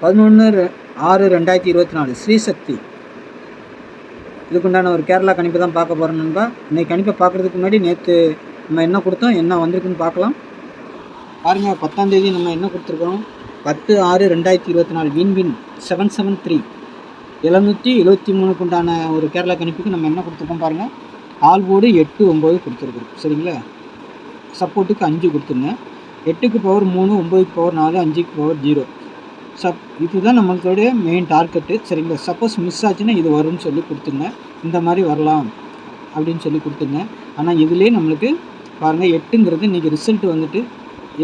11/6/2024 ஸ்ரீசக்தி. இதுக்குண்டான ஒரு கேரளா கணிப்பு தான் பார்க்க போகிறோம் நண்பா. இன்றைக்கி கணிப்பை பார்க்குறதுக்கு முன்னாடி நேற்று நம்ம என்ன கொடுத்தோம், என்ன வந்திருக்குன்னு பார்க்கலாம். பாருங்கள், 10ஆம் தேதி நம்ம என்ன கொடுத்துருக்கோம், 10/6/2024 வின் 773 773க்கு உண்டான ஒரு கேரளா கணிப்புக்கு நம்ம என்ன கொடுத்துருக்கோம் பாருங்கள். ஆல் போர்டு 8 9 கொடுத்துருக்குறோம். சரிங்களா, சப்போர்ட்டுக்கு 5 கொடுத்துருங்க. 8க்கு பவர் 3, 9க்கு பவர் 4, 5க்கு பவர் 0. இதுதான் நம்மளுடைய மெயின் டார்கெட்டு. சரிங்களா, சப்போஸ் மிஸ் ஆச்சுன்னா இது வரும்னு சொல்லி கொடுத்துங்க. இந்த மாதிரி வரலாம் அப்படின்னு சொல்லி கொடுத்துங்க. ஆனால் இதுலேயே நம்மளுக்கு பாருங்கள், 8ங்கிறது இன்றைக்கி ரிசல்ட் வந்துட்டு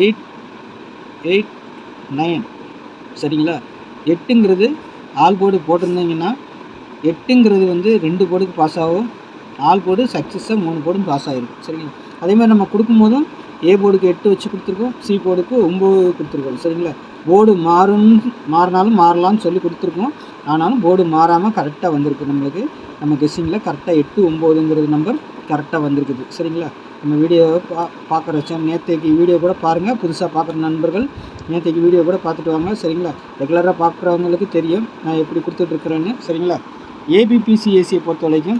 889. சரிங்களா, 8ங்கிறது ஆல் போர்டு போட்டிருந்தீங்கன்னா 8ங்கிறது வந்து 2 போர்டுக்கு பாஸ் ஆகும். ஆல் போர்டு சக்ஸஸாக 3 போர்டும் பாஸ் ஆகிருக்கும். சரிங்களா, அதேமாதிரி நம்ம கொடுக்கும்போதும் ஏ போர்டுக்கு 8 வச்சு கொடுத்துருக்கோம், சி போர்டுக்கு 9 கொடுத்துருக்கோம். சரிங்களா, போர்டு மாறினாலும் மாறலாம்னு சொல்லி கொடுத்துருக்கோம். ஆனாலும் போர்டு மாறாமல் கரெக்டாக வந்திருக்கு. நம்மளுக்கு நம்ம கெஸ்ஸிங்கில் கரெக்டாக 8 9ங்கிறது நம்பர் கரெக்டாக வந்திருக்குது. சரிங்களா, நம்ம வீடியோவை பார்க்குற நேற்றைக்கு வீடியோ கூட பாருங்கள். புதுசாக பார்க்குற நண்பர்கள் நேற்றைக்கு வீடியோ கூட பார்த்துட்டு வாங்க. சரிங்களா, ரெகுலராக பார்க்குறவங்களுக்கு தெரியும் நான் எப்படி கொடுத்துட்ருக்குறேன்னு. சரிங்களா, ஏபிபிசிஏசியை பொறுத்த வரைக்கும்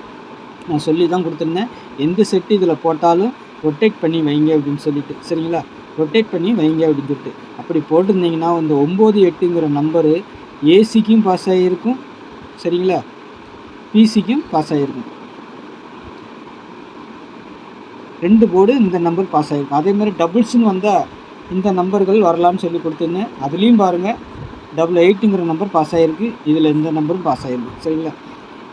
நான் சொல்லி தான் கொடுத்துருந்தேன், எந்த செட்டு இதில் போட்டாலும் ரொட்டேட் பண்ணி வைங்க அப்படின்னு சொல்லிட்டு. சரிங்களா, ரொட்டேட் பண்ணி வைங்க அப்படின்னு சொல்லிட்டு அப்படி போட்டிருந்தீங்கன்னா இந்த 9 8ங்கிற நம்பரு ஏசிக்கும் பாஸ் ஆகியிருக்கும். சரிங்களா, பிசிக்கும் பாஸ் ஆகிருக்கும். 2 போர்டு இந்த நம்பர் பாஸ் ஆகிருக்கும். அதேமாதிரி டபுள்ஸ்னு வந்தால் இந்த நம்பர்கள் வரலான்னு சொல்லி கொடுத்துருந்தேன். அதுலேயும் பாருங்கள், 888ங்கிற நம்பர் பாஸ் ஆகிருக்கு. இதில் இந்த நம்பரும் பாஸ் ஆகிருக்கு. சரிங்களா,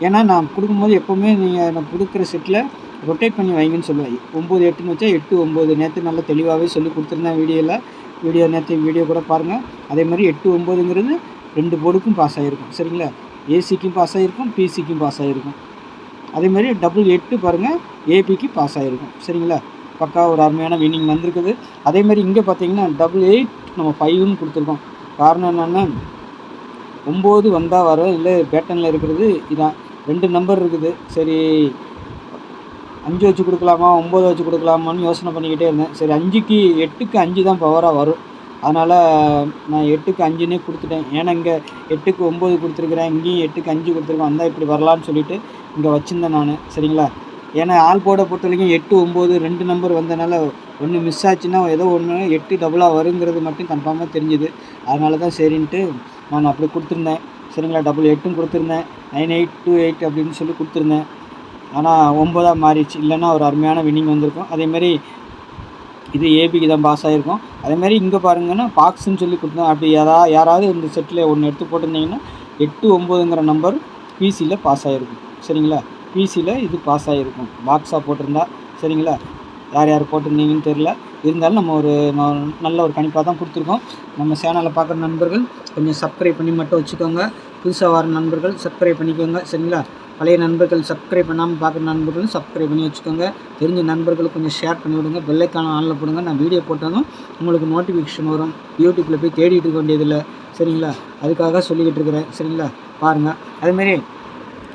ஏன்னா நான் கொடுக்கும்போது எப்போவுமே நீங்கள் நான் கொடுக்குற செட்டில் ரொட்டேட் பண்ணி வைங்கன்னு சொல்லுவேன். 9 8ன்னு வச்சா 8 9 நேற்று நல்லா தெளிவாகவே சொல்லி கொடுத்துருந்தேன் நேற்று வீடியோ கூட பாருங்கள். அதே மாதிரி 8 9ங்கிறது 2 போர்டுக்கும் பாஸ் ஆகிருக்கும். சரிங்களா, ஏசிக்கும் பாஸ் ஆகிருக்கும், பிசிக்கும் பாஸ் ஆகிருக்கும். அதே மாதிரி 8 பாருங்கள், ஏபிக்கு பாஸ் ஆகிருக்கும். சரிங்களா, பக்கா ஒரு அருமையான வின்னிங் வந்திருக்குது. அதே மாதிரி இங்கே பார்த்தீங்கன்னா 88 நம்ம 5ன்னு கொடுத்துருக்கோம். காரணம் என்னென்னா 9 வந்தால் வரும், இல்லை பேட்டர்னில் இருக்கிறது இதான் 2 நம்பர் இருக்குது. சரி 5 வச்சு கொடுக்கலாமா 9 வச்சு கொடுக்கலாமான்னு யோசனை பண்ணிக்கிட்டே இருந்தேன். சரி 8க்கு 5 தான் பவராக வரும், அதனால் நான் 8க்கு 5ன்னே கொடுத்துட்டேன். ஏன்னா இங்கே 8க்கு 9 கொடுத்துருக்குறேன், இங்கேயும் 8க்கு 5 கொடுத்துருக்கேன். வந்தால் இப்படி வரலான்னு சொல்லிட்டு இங்கே வச்சுருந்தேன் நான். சரிங்களா, ஏன்னா ஆல் போர்டை பொறுத்த வரைக்கும் 8 9 2 நம்பர் வந்தனால ஒன்று மிஸ் ஆச்சுன்னா ஏதோ ஒன்று 8 டபுளாக வருங்கிறது மட்டும் கன்ஃபார்மாக தெரிஞ்சுது. அதனால தான் சரின்ட்டு நான் அப்படி கொடுத்துருந்தேன். சரிங்களா, 8 கொடுத்துருந்தேன், 9828 அப்படின்னு சொல்லி கொடுத்துருந்தேன். ஆனால் 9ஆக மாறிடுச்சு. இல்லைன்னா ஒரு அருமையான வின்னிங் வந்திருக்கும். அதேமாதிரி இது ஏபிக்கு தான் பாஸ் ஆகிருக்கும். அதேமாதிரி இங்கே பாருங்கன்னா பாக்ஸ்ன்னு சொல்லி கொடுத்தேன். அப்படி யாராவது இந்த செட்டில் ஒன்று எடுத்து போட்டிருந்தீங்கன்னா 8 9ங்கிற நம்பர் பிசியில் பாஸ் ஆகிருக்கும். சரிங்களா, பிசியில் இது பாஸ் ஆகிருக்கும் பாக்ஸாக போட்டிருந்தா. சரிங்களா, யார் போட்டிருந்தீங்கன்னு தெரில. இருந்தாலும் நம்ம ஒரு நல்ல ஒரு கணிப்பாக தான் கொடுத்துருக்கோம். நம்ம சேனலை பார்க்குற நண்பர்கள் கொஞ்சம் சப்ஸ்கிரைப் பண்ணி மட்டும் வச்சுக்கோங்க. புதுசாக வர நண்பர்கள் சப்ஸ்கிரைப் பண்ணிக்கோங்க. சரிங்களா, பழைய நண்பர்கள் சப்ஸ்கிரைப் பண்ணாமல் பார்க்குற நண்பர்களும் சப்ஸ்கிரைப் பண்ணி வச்சுக்கோங்க. தெரிஞ்ச நண்பர்களுக்கு கொஞ்சம் ஷேர் பண்ணி விடுங்க. பெல்லைக்கான ஆனில் போடுங்க. நான் வீடியோ போட்டாலும் உங்களுக்கு நோட்டிஃபிகேஷன் வரும். யூடியூப்பில் போய் தேடிட்டு இருக்க வேண்டியதில்லை. சரிங்களா, அதுக்காக சொல்லிக்கிட்டு இருக்கிறேன். சரிங்களா, பாருங்கள். அதுமாரி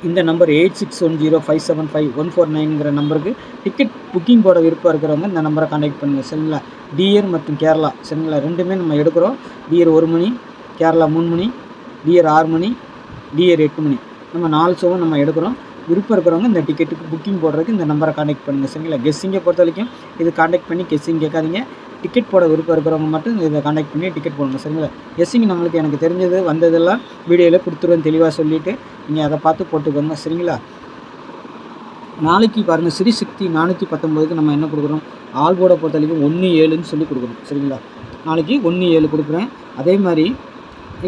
இந்த நம்பர் 8610575149ங்கிற நம்பருக்கு டிக்கெட் புக்கிங் போட விருப்பம் இருக்கிறவங்க இந்த நம்பரை கான்டாக்ட் பண்ணுங்கள். சரிங்களா, டிஆர் மற்றும் கேரளா. சரிங்களா, ரெண்டுமே நம்ம எடுக்கிறோம். டிஆர் 1 மணி, கேரளா 3 மணி, டிஆர் 6 மணி, டிஆர் 8 மணி, நம்ம 4 ஷோவும் நம்ம எடுக்கிறோம். விருப்பம் இருக்கிறவங்க இந்த டிக்கெட்டுக்கு புக்கிங் போடுறதுக்கு இந்த நம்பரை கான்டாக்ட் பண்ணுங்கள். சரிங்களா, கெஸ்ஸிங்கை பொறுத்த வரைக்கும் இது கான்டாக்ட் பண்ணி கெஸ்ஸிங் கேட்காதீங்க. டிக்கெட் போட விருப்பம் இருக்கிறவங்க மட்டும் இதை கான்டாக்ட் பண்ணி டிக்கெட் போடுங்க. சரிங்களா, கெஸ்ஸிங் நம்மளுக்கு எனக்கு தெரிஞ்சது வந்ததெல்லாம் வீடியோவில் கொடுத்துருவேன் தெளிவாக சொல்லிவிட்டு நீங்கள் அதை பார்த்து போட்டுக்கோங்க. சரிங்களா, நாளைக்கு பாருங்கள், ஸ்ரீசக்தி 419க்கு நம்ம என்ன கொடுக்குறோம், ஆல் போர்டை பொறுத்த வரைக்கும் 1 7ன்னு சொல்லி கொடுக்குறோம். சரிங்களா, நாளைக்கு 1 7 கொடுக்குறேன். அதே மாதிரி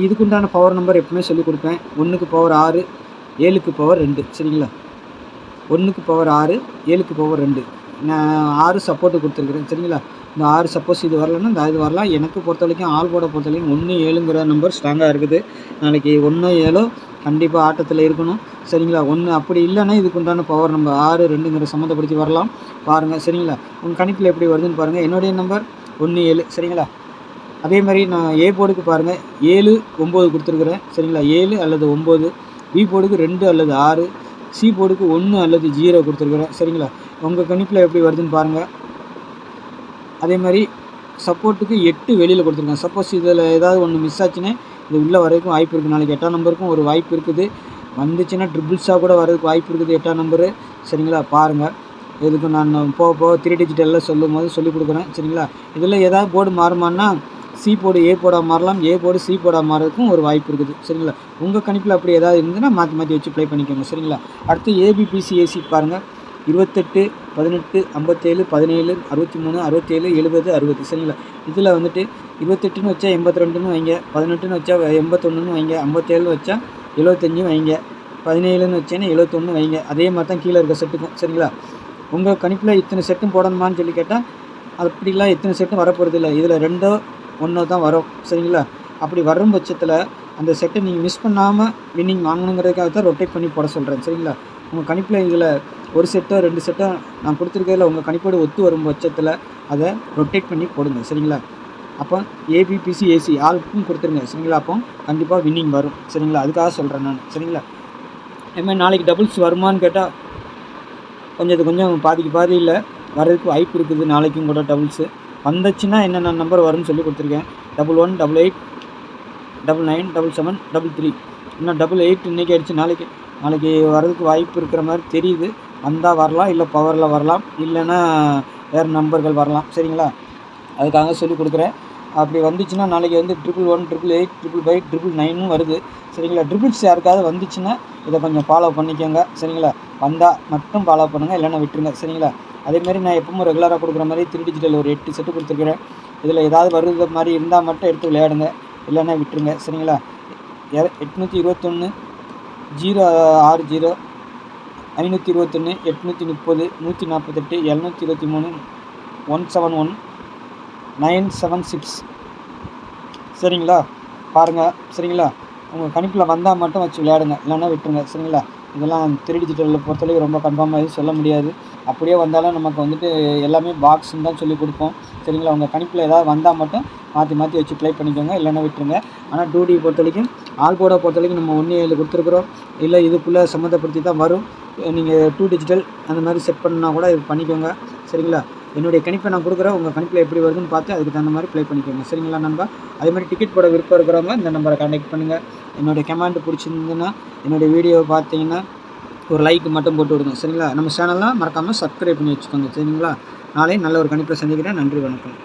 இதுக்குண்டான பவர் நம்பர் எப்பவுமே சொல்லி கொடுப்பேன். 1க்கு பவர் 6, 7க்கு பவர் 2. சரிங்களா, 1க்கு பவர் 6, 7க்கு பவர் 2. நான் 6 சப்போர்ட்டு கொடுத்துருக்குறேன். சரிங்களா, இந்த 6 சப்போஸ் இது வரலன்னா இந்த இது வரலாம். எனக்கு பொறுத்த வரைக்கும் ஆல் போர்டை பொறுத்த வரைக்கும் 1 7ங்கிற நம்பர் ஸ்ட்ராங்காக இருக்குது. நாளைக்கு 1 7 கண்டிப்பாக ஆட்டத்தில் இருக்கணும். சரிங்களா, 1 அப்படி இல்லைன்னா இதுக்குண்டான பவர் நம்பர் 6 2ங்கிற சம்மந்தப்படுத்தி வரலாம். பாருங்கள். சரிங்களா, உங்கள் கணிப்பில் எப்படி வருதுன்னு பாருங்கள். என்னுடைய நம்பர் 1 7. சரிங்களா, அதே மாதிரி நான் ஏ போர்டுக்கு பாருங்கள் 7 9 கொடுத்துருக்குறேன். சரிங்களா, 7 அல்லது 9. பி போர்டுக்கு 2 அல்லது 6. சி போர்டுக்கு 1 அல்லது 0 கொடுத்துருக்குறேன். சரிங்களா, உங்கள் கணிப்பில் எப்படி வருதுன்னு பாருங்கள். அதே மாதிரி சப்போர்ட்டுக்கு 8 வெளியில் கொடுத்துருக்கேன். சப்போஸ் இதில் ஏதாவது ஒன்று மிஸ் ஆச்சுன்னா இது உள்ள வரைக்கும் வாய்ப்பு இருக்குது. நாளைக்கு 8ஆம் நம்பருக்கும் ஒரு வாய்ப்பு இருக்குது. வந்துச்சுன்னா ட்ரிபிள்ஸாக கூட வரதுக்கு வாய்ப்பு இருக்குது 8ஆம் நம்பரு. சரிங்களா, பாருங்கள். இதுக்கு நான் போக போக 3 டிஜிட்டலில் சொல்லும்போது சொல்லிக் கொடுக்குறேன். சரிங்களா, இதில் ஏதாவது போர்டு மாறுமான்னா சி போர்டு ஏ போர்டாக மாறலாம், ஏ போர்டு சி போர்டாக மாறதுக்கும் ஒரு வாய்ப்பு இருக்குது. சரிங்களா, உங்கள் கணிப்பில் அப்படி ஏதாவது இருந்ததுன்னா மாற்றி மாற்றி வச்சு ப்ளே பண்ணிக்கோங்க. சரிங்களா, அடுத்து ஏபிபிசிஏசி பாருங்கள். 28, 18, 57, 17, 63, 67, 70, 60. சரிங்களா, இதில் வந்துட்டு 28ன்னு வச்சா 82ன்னு வைங்க, 18ன்னு வச்சா 81ன்னு வைங்க, 57ன்னு வச்சா 75 வைங்க, 17ன்னு வச்சேன்னா 71 வைங்க. அதே மாதிரி தான் கீழே இருக்க செட்டுக்கும். சரிங்களா, உங்கள் கணிப்பில் இத்தனை செட்டும் போடணுமான்னு சொல்லி கேட்டால் அப்படிலாம் இத்தனை செட்டும் வரப்போகிறது இல்லை. இதில் 2ஓ 1ஓ தான் வரும். சரிங்களா, அப்படி வரும் பட்சத்தில் அந்த செட்டை நீங்கள் மிஸ் பண்ணாமல் வின்னிங் வாங்கணுங்கிறதுக்காக தான் ரொட்டேட் பண்ணி போட சொல்கிறேன். சரிங்களா, உங்கள் கணிப்பில் இதில் ஒரு செட்டோ 2 செட்டோ நான் கொடுத்துருக்கிறதுல உங்கள் கணிப்போடு ஒத்து வரும் பட்சத்தில் அதை ரொட்டேட் பண்ணி போடுங்க. சரிங்களா, அப்போ ஏபிபிசிஏசி ஆளுக்கும் கொடுத்துருங்க. சரிங்களா, அப்போ கண்டிப்பாக வின்னிங் வரும். சரிங்களா, அதுக்காக சொல்கிறேன் நான். சரிங்களா, அதுமாதிரி நாளைக்கு டபுள்ஸ் வருமானு கேட்டால் கொஞ்சம் பாதிக்கு பாதி இல்லை, வர்றதுக்கு வாய்ப்பு இருக்குது. நாளைக்கும் கூட டபுள்ஸு வந்துச்சுன்னா என்னென்ன நம்பர் வரும்னு சொல்லி கொடுத்துருக்கேன். 11, 88, 99, 77, 33. இன்னும் 88 இன்றைக்கி அடிச்சு நாளைக்கு வர்றதுக்கு வாய்ப்பு இருக்கிற மாதிரி தெரியுது. வந்தால் வரலாம், இல்லை பவரில் வரலாம், இல்லைன்னா வேறு நம்பர்கள் வரலாம். சரிங்களா, அதுக்காக சொல்லி கொடுக்குறேன். அப்படி வந்துச்சுன்னா நாளைக்கு வந்து 11, 888, 555, 999 வருது. சரிங்களா, ட்ரிபிள்ஸ் யாருக்காவது வந்துச்சுன்னா இதை கொஞ்சம் ஃபாலோ பண்ணிக்கோங்க. சரிங்களா, வந்தால் மட்டும் ஃபாலோ பண்ணுங்கள், இல்லைன்னா விட்டுருங்க. சரிங்களா, அதேமாதிரி நான் எப்பவும் ரெகுலராக கொடுக்குற மாதிரி 3 டிஜிட்டல் ஒரு 8 செட்டு கொடுத்துருக்குறேன். இதில் ஏதாவது வருது மாதிரி இருந்தால் மட்டும் எடுத்து விளையாடுங்க, இல்லைன்னா விட்டுருங்க. சரிங்களா, 821, 060, 521, 830, 148, 723, 171, 976. சரிங்களா, பாருங்கள். சரிங்களா, உங்கள் கணிப்பில் வந்தால் மட்டும் வச்சு விளையாடுங்க, இல்லைன்னா விட்டுருங்க. சரிங்களா, இதெல்லாம் 3 டிஜிட்டலில் பொறுத்தளவுக்கு ரொம்ப கன்ஃபார்மாக எதுவும் சொல்ல முடியாது. அப்படியே வந்தாலும் நமக்கு வந்துட்டு எல்லாமே பாக்ஸ்ன்னு தான் சொல்லி கொடுப்போம். சரிங்களா, உங்கள் கணிப்பில் ஏதாவது வந்தால் மட்டும் மாற்றி வச்சு ப்ளே பண்ணிக்கோங்க, இல்லைன்னா விட்டுருங்க. ஆனால் 2D பொறுத்தவரைக்கும் ஆல் போர்டை பொறுத்தவரைக்கும் நம்ம 1A கொடுத்துருக்குறோம். இல்லை இதுக்குள்ளே சம்மந்தப்படுத்தி தான் வரும். நீங்கள் 2 டிஜிட்டல் அந்த மாதிரி செட் பண்ணால் கூட இது பண்ணிக்கோங்க. சரிங்களா, என்னுடைய கணிப்பை நான் கொடுக்குறேன். உங்கள் கணிப்பில் எப்படி வருதுன்னு பார்த்து அதுக்கு தகுந்த மாதிரி ப்ளே பண்ணிக்கோங்க. சரிங்களா நண்பா, அதே மாதிரி டிக்கெட் போட விருப்பம் இருக்கிறவங்க இந்த நம்பரை கான்டாக்ட் பண்ணுங்கள். என்னுடைய கமெண்ட் பிடிச்சிருந்ததுன்னா என்னுடைய வீடியோவை பார்த்தீங்கன்னா ஒரு லைக் மட்டும் போட்டு விடுங்க. சரிங்களா, நம்ம சேனல்லாம் மறக்காமல் சப்ஸ்கிரைப் பண்ணி வச்சுக்கோங்க. சரிங்களா, நாளை நல்ல ஒரு கணிப்பை சந்திக்கிறேன். நன்றி, வணக்கம்.